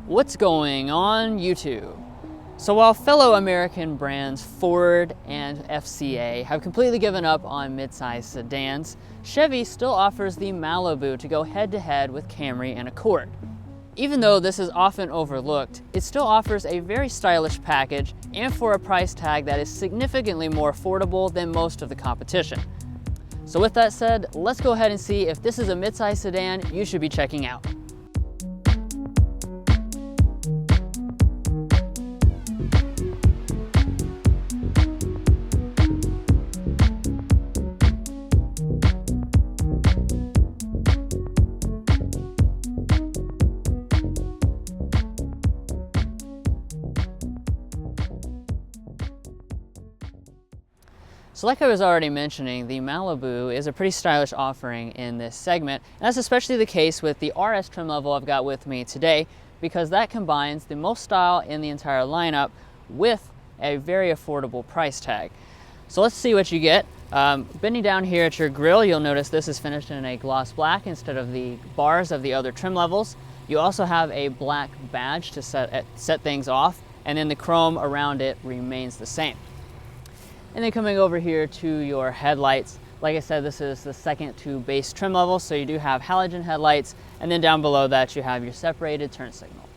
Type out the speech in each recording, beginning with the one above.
What's going on YouTube? So while fellow American brands Ford and FCA have completely given up on midsize sedans, Chevy still offers the Malibu to go head-to-head with Camry and Accord. Even though this is often overlooked, it still offers a very stylish package and for a price tag that is significantly more affordable than most of the competition. So with that said, let's go ahead and see if this is a midsize sedan you should be checking out. So like I was already mentioning, the Malibu is a pretty stylish offering in this segment, and that's especially the case with the RS trim level I've got with me today, because that combines the most style in the entire lineup with a very affordable price tag. So let's see what you get. Bending down here at your grille, you'll notice this is finished in a gloss black instead of the bars of the other trim levels. You also have a black badge to set things off, and then the chrome around it remains the same. And then coming over here to your headlights, like I said, this is the second to base trim level, so you do have halogen headlights, and then down below that you have your separated turn signal.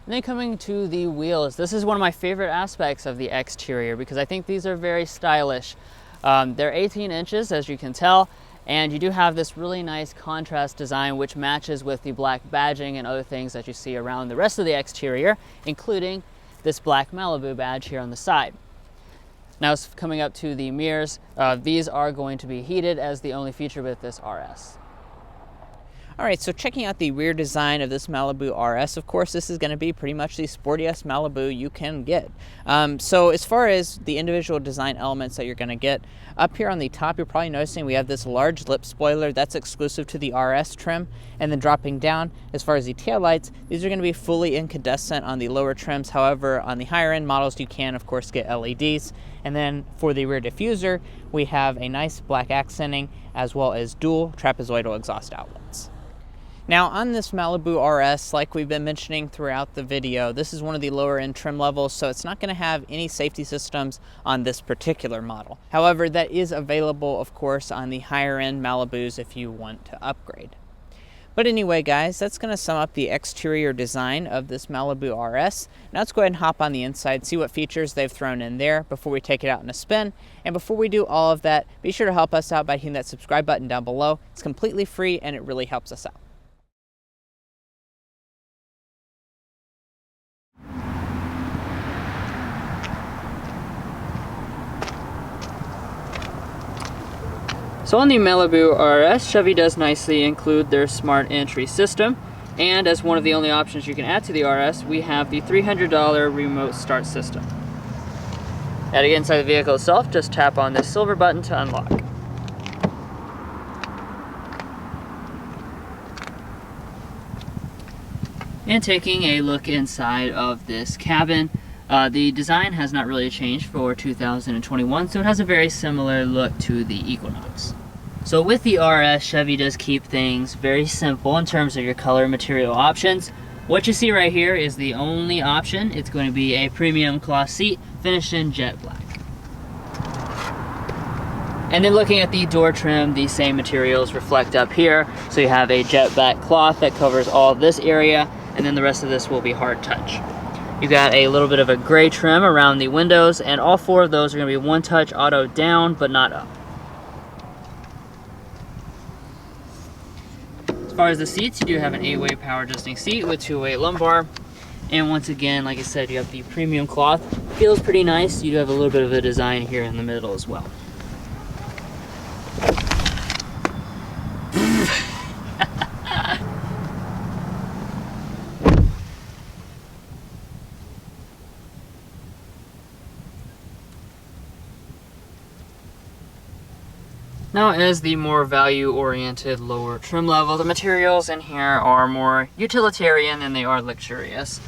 And then coming to the wheels, this is one of my favorite aspects of the exterior because I think these are very stylish. They're 18 inches, as you can tell, and you do have this really nice contrast design which matches with the black badging and other things that you see around the rest of the exterior, including this black Malibu badge here on the side. Now it's coming up to the mirrors. These are going to be heated as the only feature with this RS. All right, so checking out the rear design of this Malibu RS, of course, this is going to be pretty much the sportiest Malibu you can get. So as far as the individual design elements that you're going to get, up here on the top, you're probably noticing we have this large lip spoiler that's exclusive to the RS trim. And then dropping down, as far as the taillights, these are going to be fully incandescent on the lower trims. However, on the higher end models, you can, of course, get LEDs. And then for the rear diffuser, we have a nice black accenting as well as dual trapezoidal exhaust outlets. Now on this Malibu RS, like we've been mentioning throughout the video, this is one of the lower end trim levels, so it's not going to have any safety systems on this particular model. However, that is available, of course, on the higher end Malibus if you want to upgrade. But anyway, guys, that's going to sum up the exterior design of this Malibu RS. Now let's go ahead and hop on the inside, see what features they've thrown in there before we take it out in a spin. And before we do all of that, be sure to help us out by hitting that subscribe button down below. It's completely free and it really helps us out. So on the Malibu RS, Chevy does nicely include their smart entry system, and as one of the only options you can add to the RS, we have the $300 remote start system. Now to get inside the vehicle itself, just tap on this silver button to unlock. And taking a look inside of this cabin, the design has not really changed for 2021, so it has a very similar look to the Equinox. So with the RS, Chevy does keep things very simple in terms of your color material options. What you see right here is the only option. It's going to be a premium cloth seat finished in jet black. And then looking at the door trim, the same materials reflect up here. So you have a jet black cloth that covers all of this area, and then the rest of this will be hard touch. You got a little bit of a gray trim around the windows, and all four of those are going to be one touch auto down but not up. As far as the seats, you do have an 8-way power adjusting seat with 2-way lumbar, and once again, like I said, you have the premium cloth. Feels pretty nice. You do have a little bit of a design here in the middle as well. Now, as the more value-oriented lower trim level, the materials in here are more utilitarian than they are luxurious.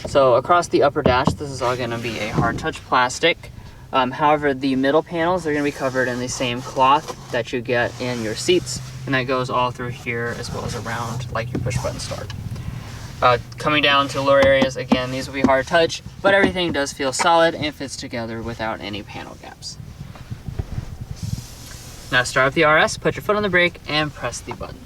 So across the upper dash, this is all going to be a hard touch plastic. However, the middle panels are going to be covered in the same cloth that you get in your seats, and that goes all through here as well as around like your push button start. Coming down to lower areas, again, these will be hard to touch, but everything does feel solid and fits together without any panel gaps. Now start up the RS, put your foot on the brake, and press the button.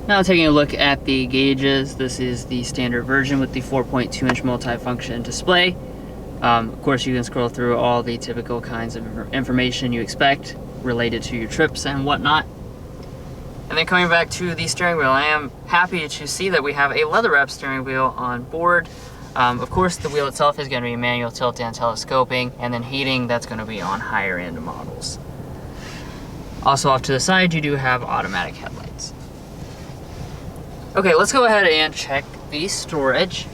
Now taking a look at the gauges, this is the standard version with the 4.2-inch multifunction display. Of course, you can scroll through all the typical kinds of information you expect related to your trips and whatnot. And then coming back to the steering wheel, I am happy to see that we have a leather-wrapped steering wheel on board. Of course, the wheel itself is going to be manual tilt and telescoping, and then heating, that's going to be on higher-end models. Also off to the side, you do have automatic headlights. Okay, let's go ahead and check the storage.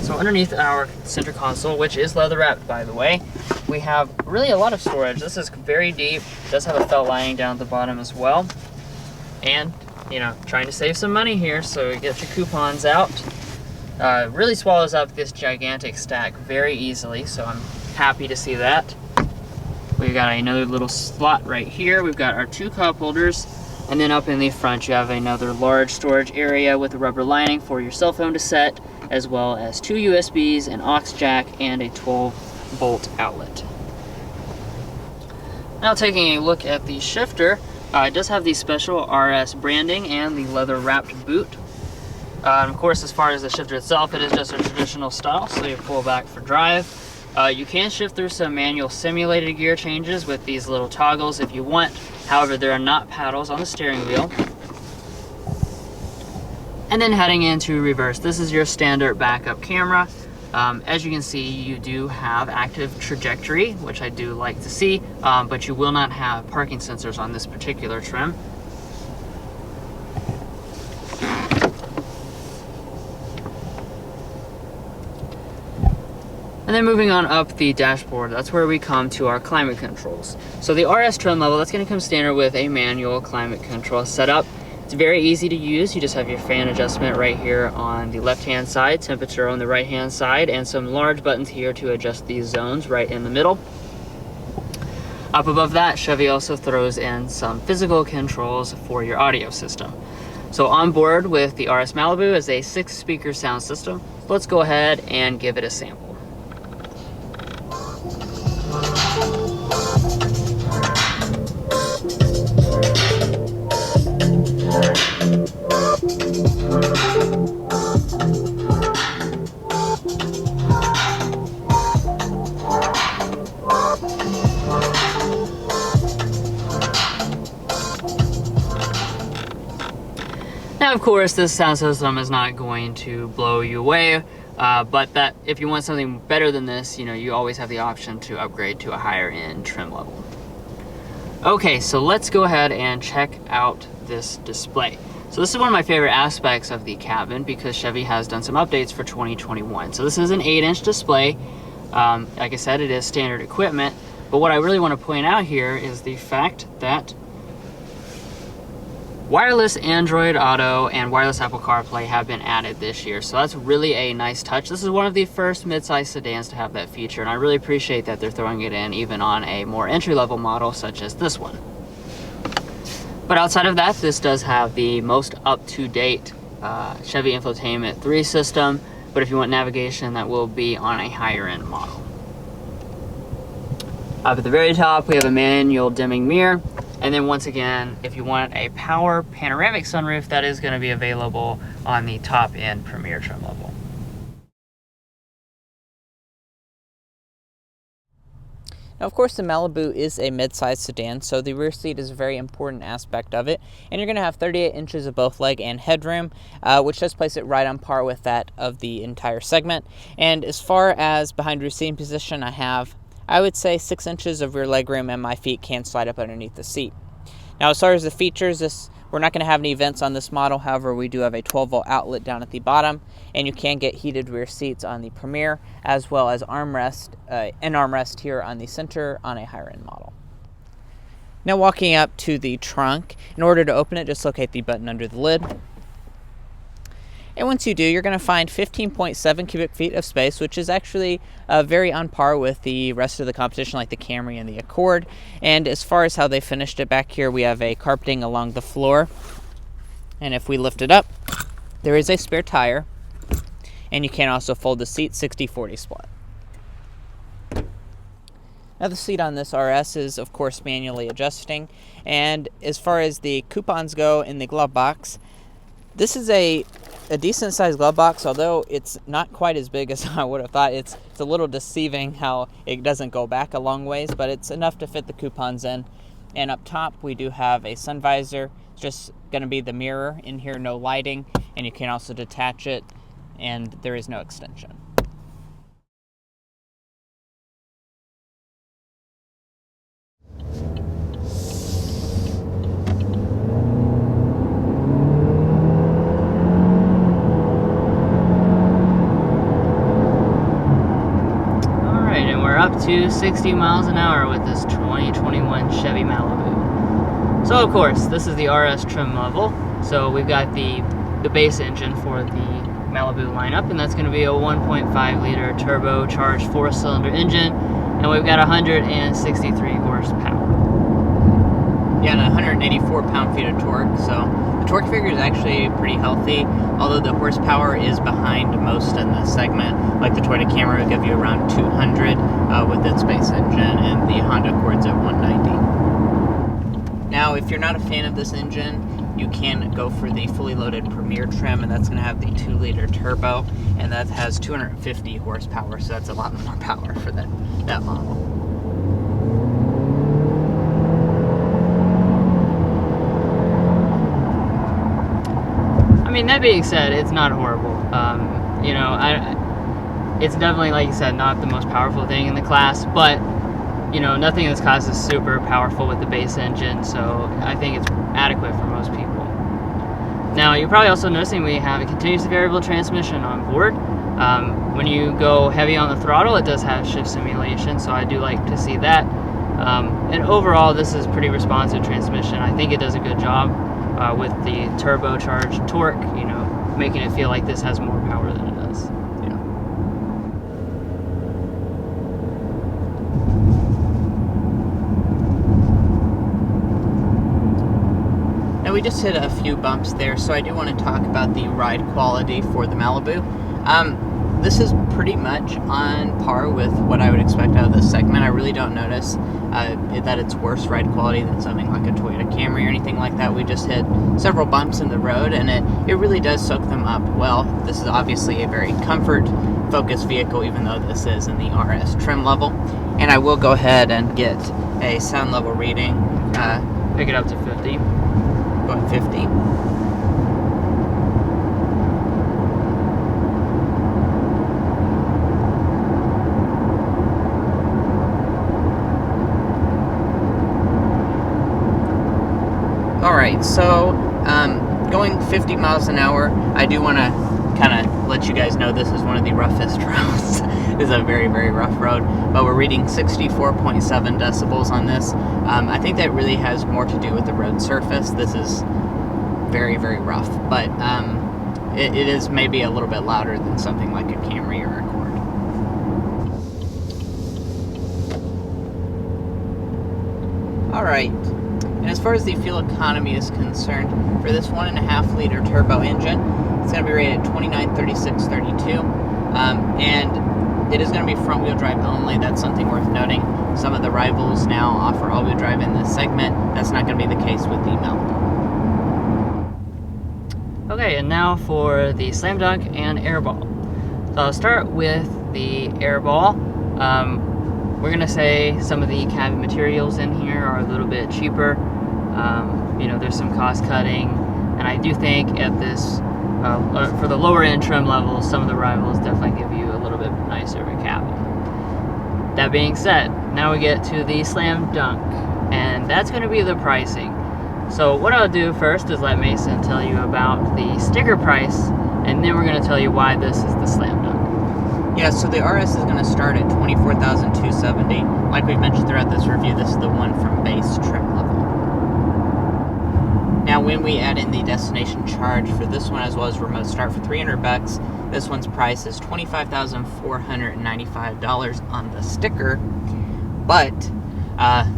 So underneath our center console, which is leather wrapped by the way, we have really a lot of storage. This is very deep. It does have a felt lining down at the bottom as well. And, you know, trying to save some money here, so you get your coupons out. Really swallows up this gigantic stack very easily, so I'm happy to see that. We've got another little slot right here. We've got our 2 cup holders. And then up in the front, you have another large storage area with a rubber lining for your cell phone to set, as well as 2 USBs, an aux jack, and a 12-volt outlet. Now taking a look at the shifter, it does have the special RS branding and the leather-wrapped boot. Of course, as far as the shifter itself, it is just a traditional style, so you pull back for drive. You can shift through some manual simulated gear changes with these little toggles if you want. However, there are not paddles on the steering wheel. And then heading into reverse, this is your standard backup camera. As you can see, you do have active trajectory, which I do like to see, but you will not have parking sensors on this particular trim. And then moving on up the dashboard, that's where we come to our climate controls. So the RS trim level, that's going to come standard with a manual climate control setup. It's very easy to use. You just have your fan adjustment right here on the left-hand side, temperature on the right-hand side, and some large buttons here to adjust these zones right in the middle. Up above that, Chevy also throws in some physical controls for your audio system. So on board with the RS Malibu is a 6-speaker sound system. Let's go ahead and give it a sample. Now, of course, this sound system is not going to blow you away, but that if you want something better than this, you know, you always have the option to upgrade to a higher end trim level. Okay, so let's go ahead and check out this display. So this is one of my favorite aspects of the cabin because Chevy has done some updates for 2021. So this is an 8-inch display. Like I said, it is standard equipment, but what I really want to point out here is the fact that wireless Android Auto and wireless Apple CarPlay have been added this year, so that's really a nice touch. This is one of the first mid-size sedans to have that feature, and I really appreciate that they're throwing it in even on a more entry-level model such as this one. But outside of that, this does have the most up-to-date Chevy Infotainment 3 system, but if you want navigation, that will be on a higher-end model. Up at the very top, we have a manual dimming mirror. And then once again, if you want a power panoramic sunroof, that is going to be available on the top end Premier trim level. Now, of course, the Malibu is a mid-size sedan, so the rear seat is a very important aspect of it. And you're going to have 38 inches of both leg and headroom, which does place it right on par with that of the entire segment. And as far as behind rear seating position, I would say 6 inches of rear legroom, and my feet can slide up underneath the seat. Now, as far as the features, we're not going to have any vents on this model. However, we do have a 12-volt outlet down at the bottom, and you can get heated rear seats on the Premier, as well as an armrest here on the center on a higher-end model. Now, walking up to the trunk, in order to open it, just locate the button under the lid. And once you do, you're going to find 15.7 cubic feet of space, which is actually very on par with the rest of the competition, like the Camry and the Accord. And as far as how they finished it, back here we have a carpeting along the floor. And if we lift it up, there is a spare tire. And you can also fold the seat 60-40 split. Now the seat on this RS is of course manually adjusting, and as far as the coupons go in the glove box, this is a decent sized glove box, although it's not quite as big as I would have thought. It's a little deceiving how it doesn't go back a long ways, but it's enough to fit the coupons in. And up top we do have a sun visor. It's just going to be the mirror in here, no lighting, and you can also detach it, and there is no extension. Up to 60 miles an hour with this 2021 Chevy Malibu. So of course, this is the RS trim level. So we've got the base engine for the Malibu lineup, and that's going to be a 1.5 liter turbocharged 4-cylinder engine, and we've got 163 horsepower. Yeah, and 184 pound-feet of torque, so the torque figure is actually pretty healthy, although the horsepower is behind most in this segment. Like the Toyota Camry will give you around 200 with its base engine, and the Honda Accord's at 190. Now, if you're not a fan of this engine, you can go for the fully loaded Premier trim, and that's going to have the 2-liter turbo, and that has 250 horsepower, so that's a lot more power for that model. I mean, that being said, it's not horrible. You know, it's definitely, like you said, not the most powerful thing in the class, but, you know, nothing in this class is super powerful with the base engine, so I think it's adequate for most people. Now, you're probably also noticing we have a continuously variable transmission on board. When you go heavy on the throttle, it does have shift simulation, so I do like to see that. And overall, this is pretty responsive transmission. I think it does a good job with the turbocharged torque, you know, making it feel like this has more power than it does. Yeah. Now we just hit a few bumps there, so I do want to talk about the ride quality for the Malibu. This is pretty much on par with what I would expect out of this segment. I really don't notice that it's worse ride quality than something like a Toyota Camry or anything like that. We just hit several bumps in the road, and it really does soak them up well. This is obviously a very comfort-focused vehicle, even though this is in the RS trim level. And I will go ahead and get a sound level reading. Pick it up to 50. Going 50. Alright, so going 50 miles an hour, I do want to kind of let you guys know this is one of the roughest roads. This is a very, very rough road, but we're reading 64.7 decibels on this. I think that really has more to do with the road surface. This is very, very rough, but it is maybe a little bit louder than something like a Camry or Accord. Alright. And as far as the fuel economy is concerned, for this 1.5 liter turbo engine, it's going to be rated at 2936.32, and it is going to be front wheel drive only. That's something worth noting. Some of the rivals now offer all wheel drive in this segment. That's not going to be the case with the Malibu. Okay, and now for the Slam Dunk and Airball. So I'll start with the Airball. We're going to say some of the cabin materials in here are a little bit cheaper. You know, there's some cost cutting, and I do think at this, for the lower end trim levels, some of the rivals definitely give you a little bit nicer of a cabin. That being said, now we get to the Slam Dunk, and that's going to be the pricing. So what I'll do first is let Mason tell you about the sticker price, and then we're going to tell you why this is the Slam Dunk. Yeah, so the RS is going to start at $24,270. Like we've mentioned throughout this review, this is the one from base trim level. Now, when we add in the destination charge for this one as well as remote start for $300, this one's price is $25,495 on the sticker. But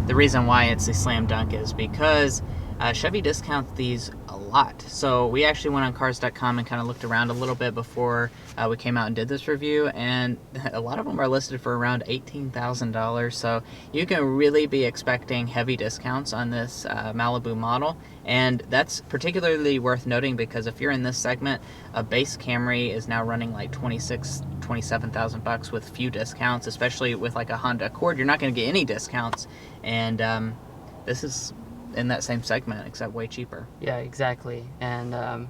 the reason why it's a slam dunk is because Chevy discounts these a lot. So we actually went on cars.com and kind of looked around a little bit before we came out and did this review, and a lot of them are listed for around $18,000. So you can really be expecting heavy discounts on this Malibu model, and that's particularly worth noting because if you're in this segment, a base Camry is now running like $27,000 with few discounts, especially with like a Honda Accord. You're not going to get any discounts, and this is in that same segment except way cheaper. Yeah, exactly. And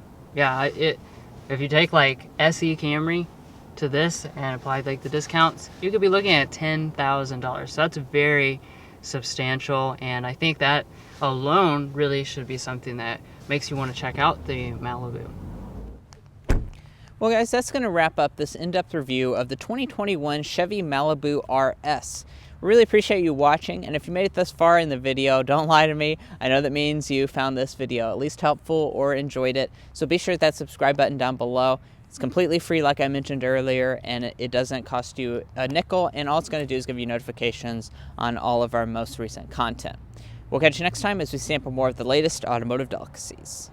if you take like SE Camry to this and apply like the discounts, you could be looking at $10,000. So that's very substantial, and I think that alone really should be something that makes you want to check out the Malibu. Well, guys, that's going to wrap up this in-depth review of the 2021 Chevy Malibu RS. Really appreciate you watching, and if you made it this far in the video, don't lie to me. I know that means you found this video at least helpful or enjoyed it. So be sure to hit that subscribe button down below. It's completely free, like I mentioned earlier, and it doesn't cost you a nickel, and all it's going to do is give you notifications on all of our most recent content. We'll catch you next time as we sample more of the latest automotive delicacies.